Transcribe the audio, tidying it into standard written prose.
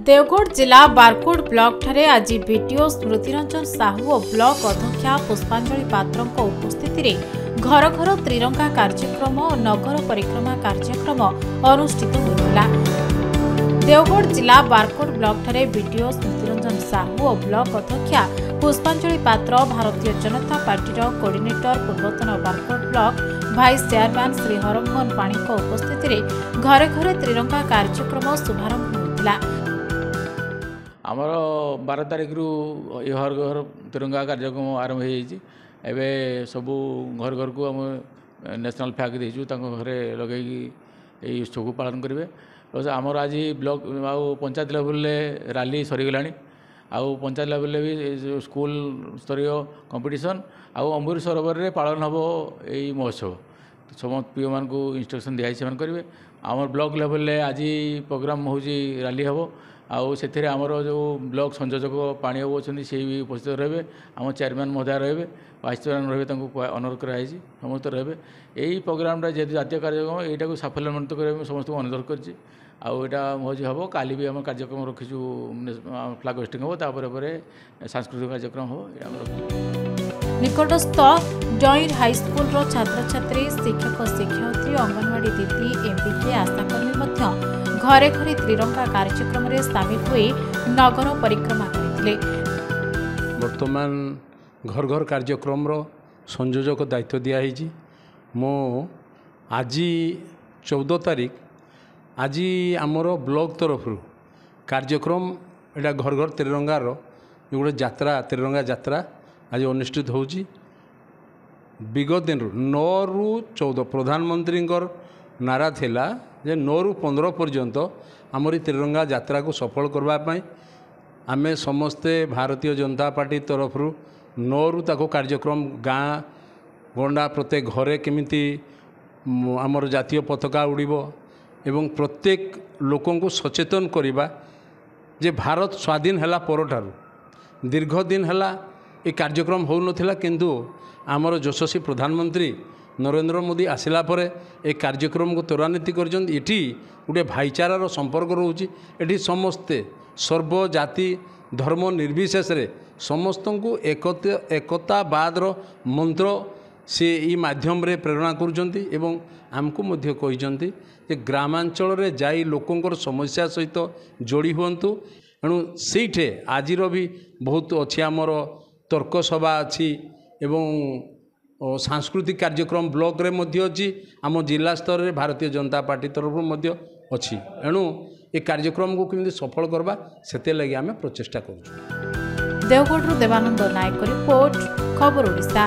देवगढ़ जिला barcode block ठारे आज वीडियो स्मृतिरंजन साहू और ब्लॉक अध्यक्षा पुष्पांजलि पात्र उपस्थित घर घर त्रिरंगा कार्यक्रम और नगर परिक्रमा कार्यक्रम अनुष्ठित होता। देवगढ़ जिला बारकोड ब्लॉक ठारे वीडियो स्मृतिरंजन साहू और ब्लॉक अध्यक्षा पुष्पांजलि पात्र भारतीय जनता पार्टी कोऑर्डिनेटर पूर्वतन barcode block vice chairman Shri Harmohan पाणी उपस्थित घरे घरे त्रिरंगा कार्यक्रम शुभारंभ होता। आमर 12 तारिख रु हर घर तिरंगा कार्यक्रम आरंभ हो सबू घर घर को आम नेशनल फ्लैग देचु घरे लगे यही उत्सव को पालन करेंगे। प्लस आमर आज ब्लॉक आउ पंचायत लेवल रैली सरीगला आउ पंचायत लेवल भी स्कूल स्तरीय कंपटीशन आउ अमृत सरोवर में पालन हम यही महोत्सव समस्त पीओ मान को इंस्ट्रक्शन दिखाई से करेंगे। आम ब्लॉक लेवल आज प्रोग्राम हो रैली हम आउ से आमर जो ब्लॉक संयोजक पाणी बाबू अच्छा से भी उपस्थित रहे। आम चेयरमैन महोदय रहे वाइस चेयरमैन रहे अनुरोध कराई समस्त रहे। यही प्रोग्रामटा जेहतु जातीय कार्यक्रम यहाँ को साफल्यमंडित करने समस्त को अनुरोध कर हम काली भी आम कार्यक्रम रखीचु फ्लैग होस्टिंग हम सांस्कृतिक कार्यक्रम हम निकटस्थ जॉइंट हाईस्कूल छात्र छात्री शिक्षक शिक्षयित्री अंगनवाड़ी दीदी एमपीके आशाकर्मी घरे घरे त्रिरंगा कार्यक्रम में सामिल हुए नगर परिक्रमा करते। वर्तमान घर घर कार्यक्रम संयोजक दायित्व दिखाई मो आज 14 तारिख आज आमर ब्लॉक तरफ कार्यक्रम एटा घर घर त्रिरंगार गोटे यात्रा त्रिरंगा यात्रा आज अनुष्ठित हो विगत दिन 9 रु 14 प्रधानमंत्री नारा थिला जे 9 रु 15 पर्यंत आमरी त्रिरंगा यात्रा को सफल करने आमे समस्ते भारतीय जनता पार्टी तरफ 9 रु ताको कार्यक्रम गाँ गंडा प्रत्येक घरे केमिति आमर जातीय पताका उड़ीबो एवं प्रत्येक लोकों को सचेतन करिबा जे भारत स्वाधीन हला परठारु दीर्घ दिन हला ये कार्यक्रम हो नथिला किंतु आमर यशस्वी प्रधानमंत्री नरेंद्र मोदी आसिला परे ए कार्यक्रम को त्वरान्वित करछन। एठी गोटे भाईचारार संपर्क रोची एठी समस्ते सर्व जाति धर्म निर्विशेष रे समस्त को एकतावाद मंत्र से ई माध्यम रे प्रेरणा करुचंती एवं आमको मध्य कहिचंती जे ग्रामांचल रे जाई लोकंकर समस्या सहित जोड़ी हुंतु। एणु सेठे आजिर भी बहुत अच्छी आमर तर्क सभा अच्छी एवं सांस्कृतिक कार्यक्रम ब्लॉक रे मध्य अच्छी आम जिला स्तर रे भारतीय जनता पार्टी तरफ मध्य अच्छी। एणु ये कार्यक्रम को केमिति सफल करबा सेते लगी आमे प्रचेष्टा करू। देवगढ़ देवानंद नायक रिपोर्ट खबर ओडिशा।